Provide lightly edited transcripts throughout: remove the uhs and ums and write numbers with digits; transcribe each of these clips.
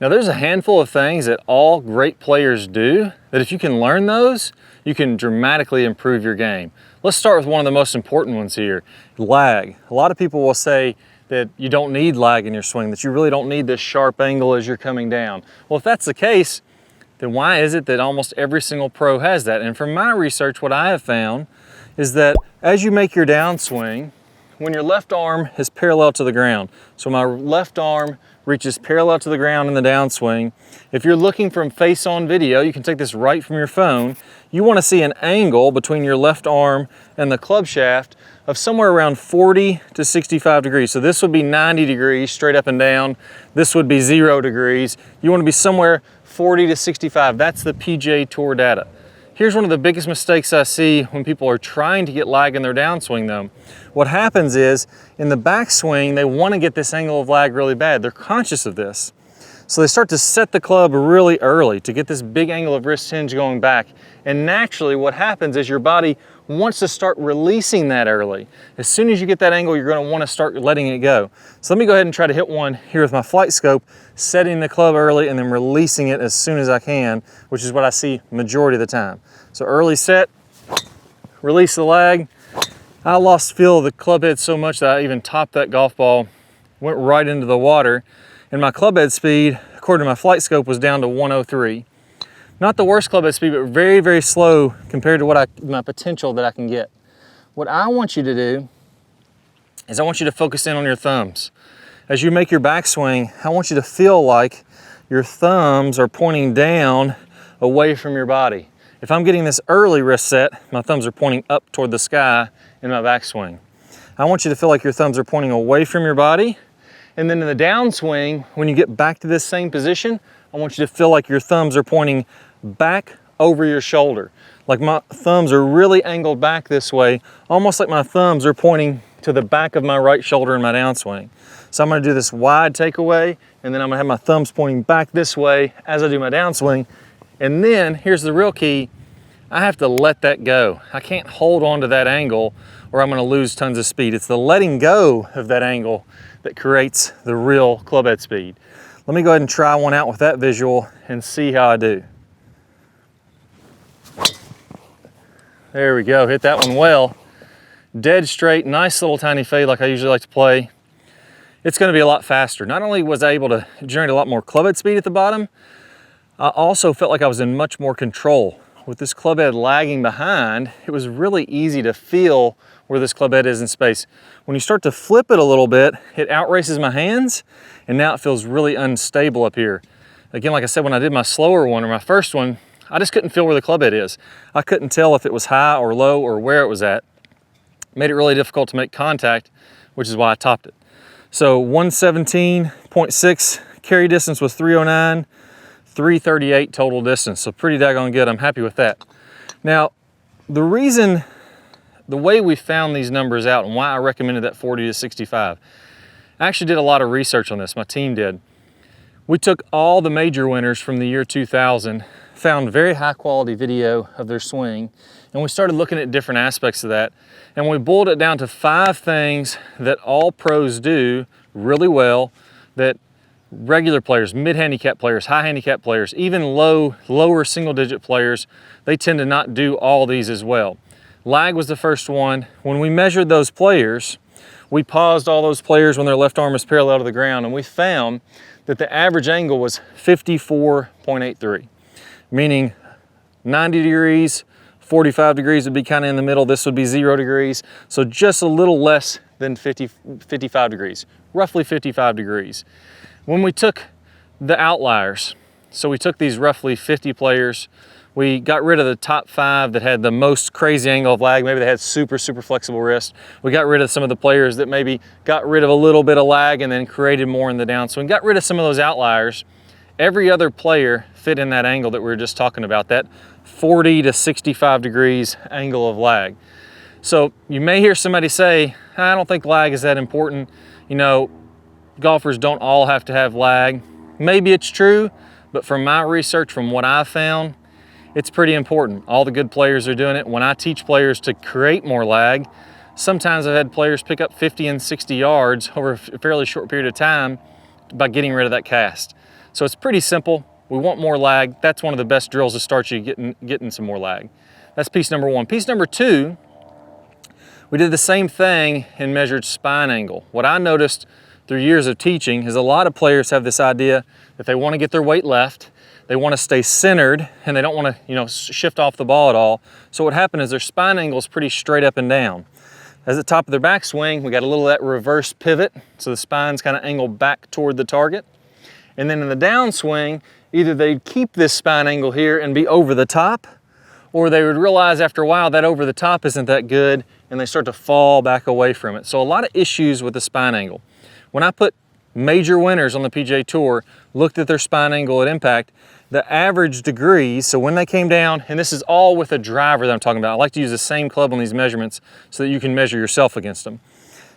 Now there's a handful of things that all great players do that if you can learn those, you can dramatically improve your game. Let's start with one of the most important ones here, lag. A lot of people will say that you don't need lag in your swing, that you really don't need this sharp angle as you're coming down. Well, if that's the case, then why is it that almost every single pro has that? And from my research, what I have found is that as you make your downswing, when your left arm is parallel to the ground, so my left arm reaches parallel to the ground in the downswing. If you're looking from face-on video, you can take this right from your phone. You want to see an angle between your left arm and the club shaft of somewhere around 40 to 65 degrees. So this would be 90 degrees straight up and down. This would be 0 degrees. You want to be somewhere 40 to 65. That's the PGA Tour data. Here's one of the biggest mistakes I see when people are trying to get lag in their downswing though. What happens is, in the backswing, they want to get this angle of lag really bad. They're conscious of this. So they start to set the club really early to get this big angle of wrist hinge going back. And naturally what happens is your body wants to start releasing that early. As soon as you get that angle, you're going to want to start letting it go. So let me go ahead and try to hit one here with my flight scope, setting the club early and then releasing it as soon as I can, which is what I see majority of the time. So early set, release the lag. I lost feel of the club head so much that I even topped that golf ball, went right into the water, and my club head speed, according to my flight scope, was down to 103. Not the worst club head speed, but very, very slow compared to what my potential that I can get. What I want you to do is I want you to focus in on your thumbs. As you make your backswing, I want you to feel like your thumbs are pointing down away from your body. If I'm getting this early wrist set, my thumbs are pointing up toward the sky in my backswing. I want you to feel like your thumbs are pointing away from your body. And then in the downswing, when you get back to this same position, I want you to feel like your thumbs are pointing back over your shoulder. Like my thumbs are really angled back this way, almost like my thumbs are pointing to the back of my right shoulder in my downswing. So I'm gonna do this wide takeaway, and then I'm gonna have my thumbs pointing back this way as I do my downswing. And then, here's the real key, I have to let that go. I can't hold on to that angle or I'm gonna lose tons of speed. It's the letting go of that angle that creates the real club head speed. Let me go ahead and try one out with that visual and see how I do. There we go, hit that one well. Dead straight, nice little tiny fade like I usually like to play. It's gonna be a lot faster. Not only was I able to generate a lot more club head speed at the bottom, I also felt like I was in much more control. With this club head lagging behind, it was really easy to feel where this club head is in space. When you start to flip it a little bit, it outraces my hands, and now it feels really unstable up here. Again, like I said, when I did my slower one or my first one, I just couldn't feel where the club head is. I couldn't tell if it was high or low or where it was at. It made it really difficult to make contact, which is why I topped it. So 117.6 carry distance was 309. 338 total distance, so pretty daggone good. I'm happy with that. Now, the way we found these numbers out and why I recommended that 40 to 65, I actually did a lot of research on this, my team did. We took all the major winners from the year 2000, found very high quality video of their swing, and we started looking at different aspects of that, and we boiled it down to 5 things that all pros do really well that regular players, mid-handicap players, high-handicap players, even lower single-digit players, they tend to not do all these as well. Lag was the first one. When we measured those players, we paused all those players when their left arm was parallel to the ground, and we found that the average angle was 54.83, meaning 90 degrees, 45 degrees would be kind of in the middle. This would be 0 degrees, so just a little less than 55 degrees, roughly 55 degrees. When we took the outliers, so we took these roughly 50 players, we got rid of the top 5 that had the most crazy angle of lag. Maybe they had super flexible wrist. We got rid of some of the players that maybe got rid of a little bit of lag and then created more in the downswing. Got rid of some of those outliers. Every other player fit in that angle that we were just talking about, that 40 to 65 degrees angle of lag. So you may hear somebody say, I don't think lag is that important. You know, golfers don't all have to have lag. Maybe it's true, but from my research, from what I've found, it's pretty important. All the good players are doing it. When I teach players to create more lag, sometimes I've had players pick up 50 and 60 yards over a fairly short period of time by getting rid of that cast. So it's pretty simple. We want more lag. That's one of the best drills to start you getting some more lag. That's piece number one. Piece number two, we did the same thing and measured spine angle. What I noticed through years of teaching is a lot of players have this idea that they want to get their weight left, they want to stay centered, and they don't want to, shift off the ball at all. So what happened is their spine angle is pretty straight up and down. As the top of their backswing, we got a little of that reverse pivot, so the spine's kind of angled back toward the target. And then in the downswing, either they'd keep this spine angle here and be over the top, or they would realize after a while that over the top isn't that good, and they start to fall back away from it. So a lot of issues with the spine angle. When I put major winners on the PGA Tour, looked at their spine angle at impact, the average degrees, so when they came down, and this is all with a driver that I'm talking about. I like to use the same club on these measurements so that you can measure yourself against them.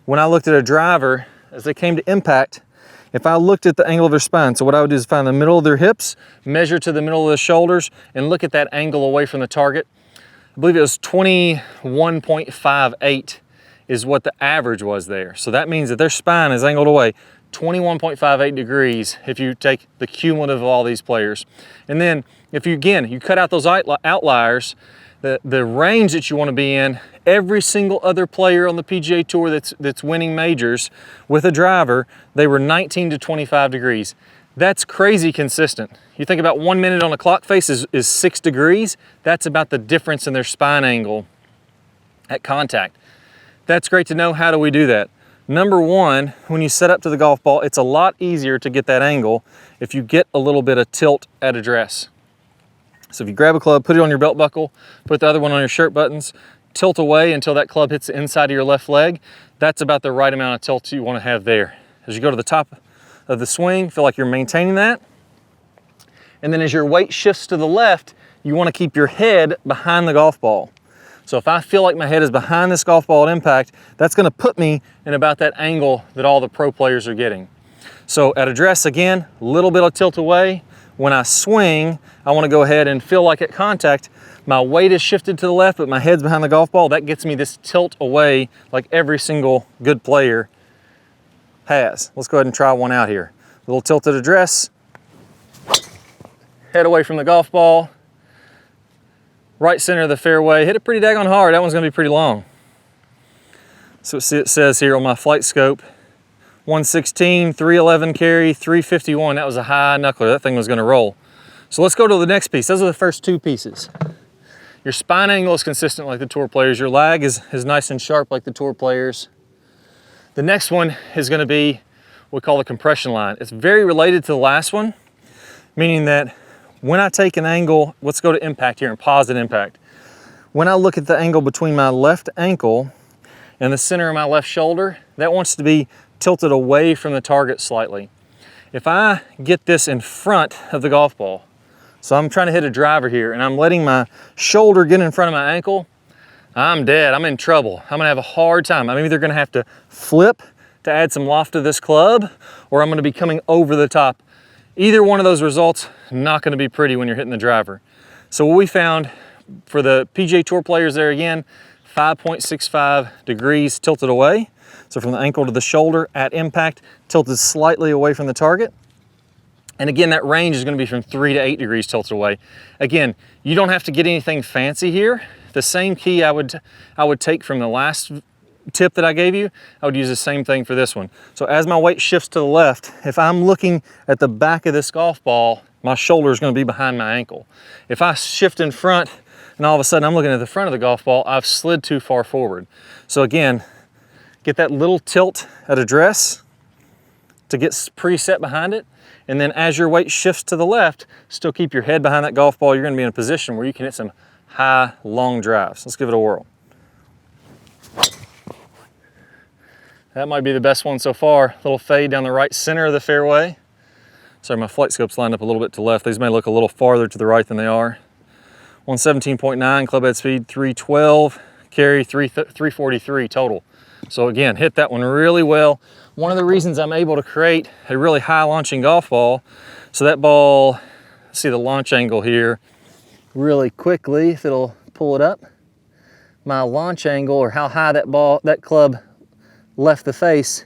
When I looked at a driver, as they came to impact, if I looked at the angle of their spine, so what I would do is find the middle of their hips, measure to the middle of the shoulders, and look at that angle away from the target. I believe it was 21.58 is what the average was there. So that means that their spine is angled away 21.58 degrees if you take the cumulative of all these players. And then if you, again, you cut out those outliers, the range that you want to be in, every single other player on the PGA Tour that's winning majors with a driver, they were 19 to 25 degrees. That's crazy consistent. You think about 1 minute on a clock face is 6 degrees. That's about the difference in their spine angle at contact. That's great to know. How do we do that? Number one, when you set up to the golf ball, it's a lot easier to get that angle if you get a little bit of tilt at address. So if you grab a club, put it on your belt buckle, put the other one on your shirt buttons, tilt away until that club hits the inside of your left leg. That's about the right amount of tilt you want to have there. As you go to the top of the swing, feel like you're maintaining that. And then as your weight shifts to the left, you want to keep your head behind the golf ball. So if I feel like my head is behind this golf ball at impact, that's going to put me in about that angle that all the pro players are getting. So at address, again, a little bit of tilt away. When I swing, I want to go ahead and feel like at contact, my weight is shifted to the left, but my head's behind the golf ball. That gets me this tilt away like every single good player has. Let's go ahead and try one out here. A little tilted address, head away from the golf ball, right center of the fairway, hit it pretty daggone hard. That one's gonna be pretty long. So it says here on my flight scope, 116, 311 carry, 351. That was a high knuckler. That thing was gonna roll. So let's go to the next piece. Those are the first two pieces. Your spine angle is consistent like the tour players. Your lag is nice and sharp like the tour players. The next one is gonna be what we call the compression line. It's very related to the last one, meaning that when I take an angle, let's go to impact here and pause at impact. When I look at the angle between my left ankle and the center of my left shoulder, that wants to be tilted away from the target slightly. If I get this in front of the golf ball, so I'm trying to hit a driver here and I'm letting my shoulder get in front of my ankle, I'm dead, I'm in trouble. I'm gonna have a hard time. I'm either gonna have to flip to add some loft to this club, or I'm gonna be coming over the top. Either one of those results, not gonna be pretty when you're hitting the driver. So what we found for the PGA Tour players there again, 5.65 degrees tilted away. So from the ankle to the shoulder at impact, tilted slightly away from the target. And again, that range is gonna be from 3 to 8 degrees tilted away. Again, you don't have to get anything fancy here. The same key I would take from the last tip that I gave you, I would use the same thing for this one. So as my weight shifts to the left, if I'm looking at the back of this golf ball, my shoulder is going to be behind my ankle. If I shift in front and all of a sudden I'm looking at the front of the golf ball, I've slid too far forward. So again, get that little tilt at address to get preset behind it. And then as your weight shifts to the left, still keep your head behind that golf ball. You're going to be in a position where you can hit some high, long drives. Let's give it a whirl. That might be the best one so far. Little fade down the right center of the fairway. Sorry, my flight scope's lined up a little bit to the left. These may look a little farther to the right than they are. 117.9 club head speed, 312, carry 343 total. So again, hit that one really well. One of the reasons I'm able to create a really high launching golf ball, so that ball, see the launch angle here, really quickly, if it'll pull it up. My launch angle, or how high that club left the face,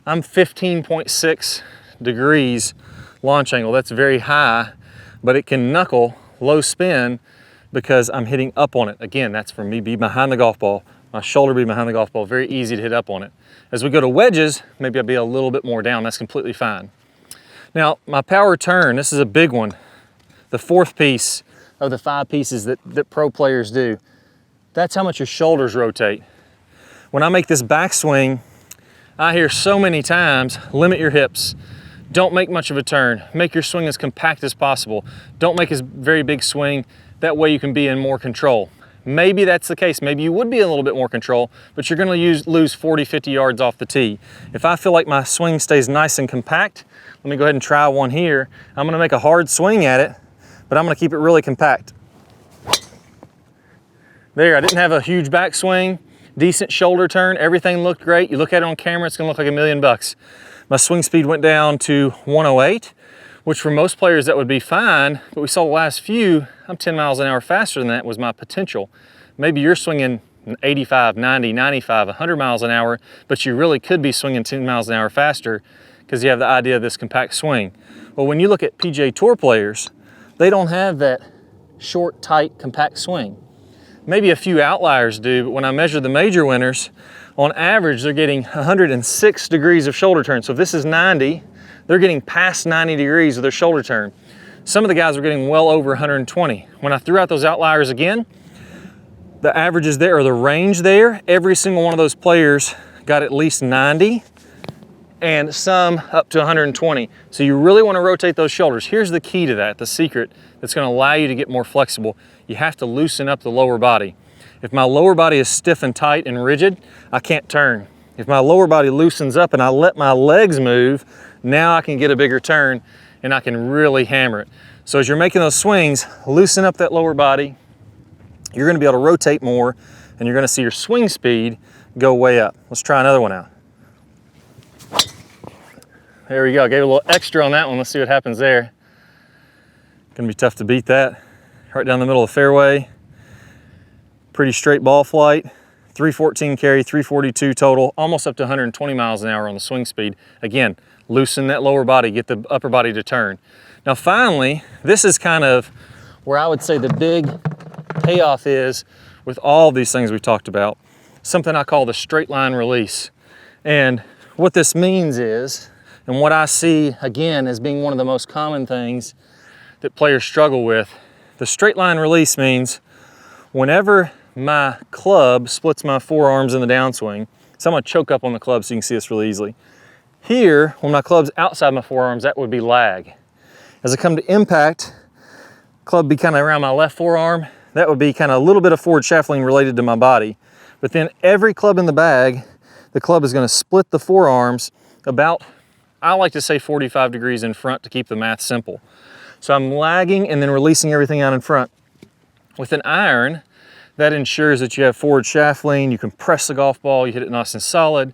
I'm 15.6 degrees launch angle. That's very high, but it can knuckle, low spin, because I'm hitting up on it. Again, that's for me, be behind the golf ball, my shoulder be behind the golf ball, very easy to hit up on it. As we go to wedges, maybe I'll be a little bit more down, that's completely fine. Now, my power turn, this is a big one. The fourth piece of the 5 pieces that pro players do. That's how much your shoulders rotate. When I make this backswing, I hear so many times, limit your hips. Don't make much of a turn. Make your swing as compact as possible. Don't make a very big swing. That way you can be in more control. Maybe that's the case. Maybe you would be in a little bit more control, but you're gonna lose 40, 50 yards off the tee. If I feel like my swing stays nice and compact, let me go ahead and try one here. I'm gonna make a hard swing at it, but I'm gonna keep it really compact. There, I didn't have a huge backswing, decent shoulder turn, everything looked great. You look at it on camera, it's gonna look like $1,000,000. My swing speed went down to 108, which for most players that would be fine, but we saw the last few, I'm 10 miles an hour faster than that was my potential. Maybe you're swinging 85, 90, 95, 100 miles an hour, but you really could be swinging 10 miles an hour faster because you have the idea of this compact swing. Well, when you look at PGA Tour players, they don't have that short, tight, compact swing. Maybe a few outliers do, but when I measure the major winners, on average, they're getting 106 degrees of shoulder turn. So if this is 90, they're getting past 90 degrees of their shoulder turn. Some of the guys are getting well over 120. When I threw out those outliers again, the averages there, or the range there, every single one of those players got at least 90 and some up to 120. So you really want to rotate those shoulders. Here's the key to that, the secret that's going to allow you to get more flexible. You have to loosen up the lower body. If my lower body is stiff and tight and rigid, I can't turn. If my lower body loosens up and I let my legs move, now I can get a bigger turn and I can really hammer it. So as you're making those swings, loosen up that lower body. You're going to be able to rotate more and you're going to see your swing speed go way up. Let's try another one out. There we go, gave a little extra on that one. Let's see what happens there. Gonna be tough to beat that. Right down the middle of the fairway. Pretty straight ball flight. 314 carry, 342 total, almost up to 120 miles an hour on the swing speed. Again, loosen that lower body, get the upper body to turn. Now finally, this is kind of where I would say the big payoff is with all these things we talked about. Something I call the straight line release. And what this means is, and what I see again as being one of the most common things that players struggle with, the straight line release means whenever my club splits my forearms in the downswing, so I'm gonna choke up on the club so you can see this really easily. Here, when my club's outside my forearms, that would be lag. As I come to impact, club be kind of around my left forearm, that would be kind of a little bit of forward shaft lean related to my body. But then every club in the bag, the club is gonna split the forearms about, I like to say 45 degrees in front to keep the math simple. So I'm lagging and then releasing everything out in front. With an iron, that ensures that you have forward shaft lean, you can press the golf ball, you hit it nice and solid,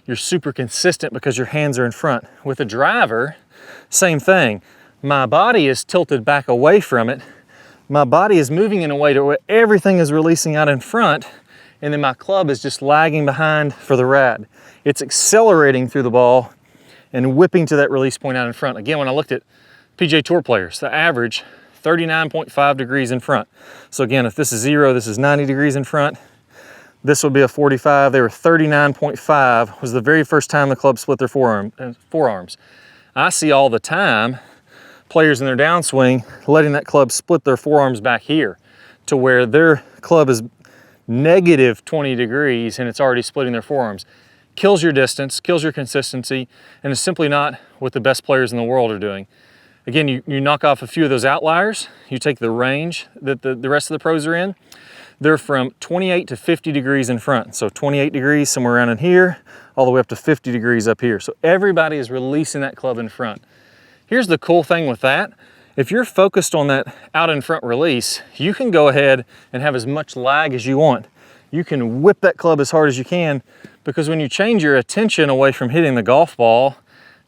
you're super consistent because your hands are in front. With a driver, same thing. My body is tilted back away from it. My body is moving in a way to where everything is releasing out in front, and then my club is just lagging behind for the rad. It's accelerating through the ball and whipping to that release point out in front. Again, when I looked at PGA Tour players, the average 39.5 degrees in front. So again, if this is 0, this is 90 degrees in front. This would be a 45. They were 39.5. Was the very first time the club split their forearms. I see all the time players in their downswing letting that club split their forearms back here to where their club is negative 20 degrees and it's already splitting their forearms. Kills your distance, kills your consistency, and is simply not what the best players in the world are doing. Again, you knock off a few of those outliers, you take the range that the rest of the pros are in, they're from 28 to 50 degrees in front. So 28 degrees somewhere around in here, all the way up to 50 degrees up here. So everybody is releasing that club in front. Here's the cool thing with that. If you're focused on that out in front release, you can go ahead and have as much lag as you want. You can whip that club as hard as you can, because when you change your attention away from hitting the golf ball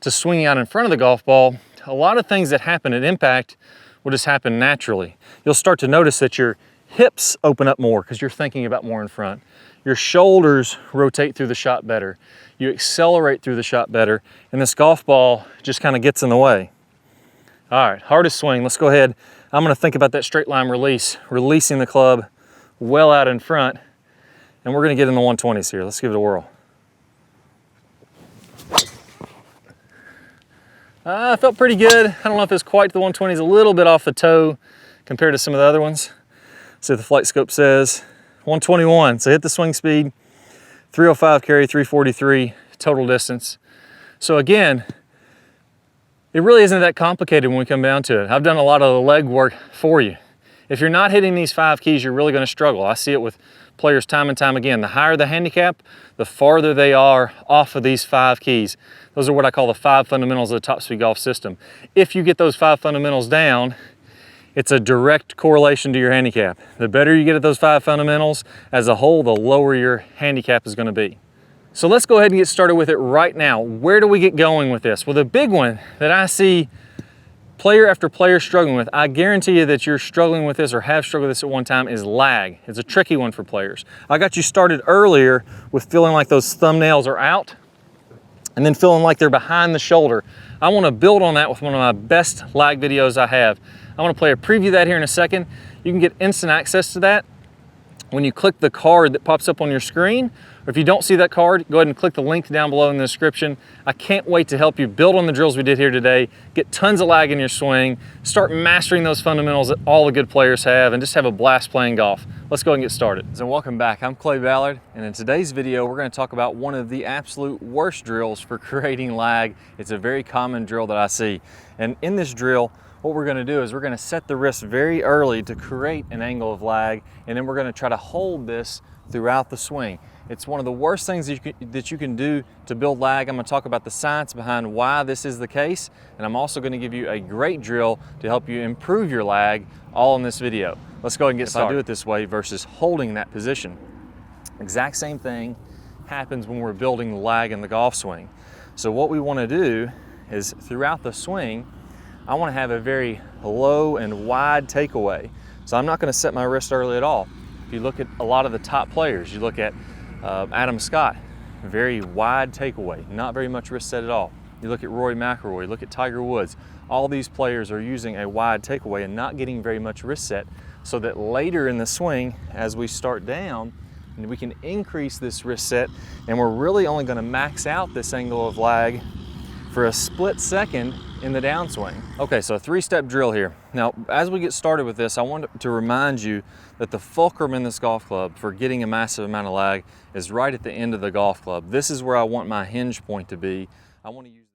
to swinging out in front of the golf ball, a lot of things that happen at impact will just happen naturally. You'll start to notice that your hips open up more because you're thinking about more in front. your shoulders rotate through the shot better. You accelerate through the shot better, and this golf ball just kind of gets in the way. All right, hardest swing, let's go ahead. I'm gonna think about that straight line release, releasing the club well out in front, and we're gonna get in the 120s here. Let's give it a whirl. Felt pretty good. I don't know if it's quite the 120s, a little bit off the toe compared to some of the other ones. See what the flight scope says. 121, so hit the swing speed, 305 carry, 343 total distance. So again, it really isn't that complicated when we come down to it. I've done a lot of the leg work for you. If you're not hitting these 5 keys, you're really gonna struggle. I see it with players time and time again. The higher the handicap, the farther they are off of these 5 keys. Those are what I call the 5 fundamentals of the Top Speed Golf system. If you get those 5 fundamentals down, it's a direct correlation to your handicap. The better you get at those 5 fundamentals as a whole, the lower your handicap is gonna be. So let's go ahead and get started with it right now. Where do we get going with this? Well, the big one that I see player after player struggling with, I guarantee you that you're struggling with this or have struggled with this at one time, is lag. It's a tricky one for players. I got you started earlier with feeling like those thumbnails are out and then feeling like they're behind the shoulder. I wanna build on that with one of my best lag videos I have. I wanna play a preview of that here in a second. You can get instant access to that when you click the card that pops up on your screen, or if you don't see that card, go ahead and click the link down below in the description. I can't wait to help you build on the drills we did here today, get tons of lag in your swing, start mastering those fundamentals that all the good players have, and just have a blast playing golf. Let's go and get started. So welcome back, I'm Clay Ballard, and in today's video, we're gonna talk about one of the absolute worst drills for creating lag. It's a very common drill that I see. And in this drill, what we're gonna do is we're gonna set the wrist very early to create an angle of lag, and then we're gonna try to hold this throughout the swing. It's one of the worst things that you can do to build lag. I'm gonna talk about the science behind why this is the case, and I'm also gonna give you a great drill to help you improve your lag, all in this video. Let's go ahead and get started. If I do it this way versus holding that position, exact same thing happens when we're building the lag in the golf swing. So what we wanna do is throughout the swing, I want to have a very low and wide takeaway. So I'm not going to set my wrist early at all. If you look at a lot of the top players, you look at Adam Scott, very wide takeaway, not very much wrist set at all. You look at Rory McIlroy, you look at Tiger Woods. All these players are using a wide takeaway and not getting very much wrist set, so that later in the swing, as we start down, we can increase this wrist set, and we're really only going to max out this angle of lag for a split second in the downswing. Okay, so a 3-step drill here. Now, as we get started with this, I want to remind you that the fulcrum in this golf club for getting a massive amount of lag is right at the end of the golf club. This is where I want my hinge point to be. I want to use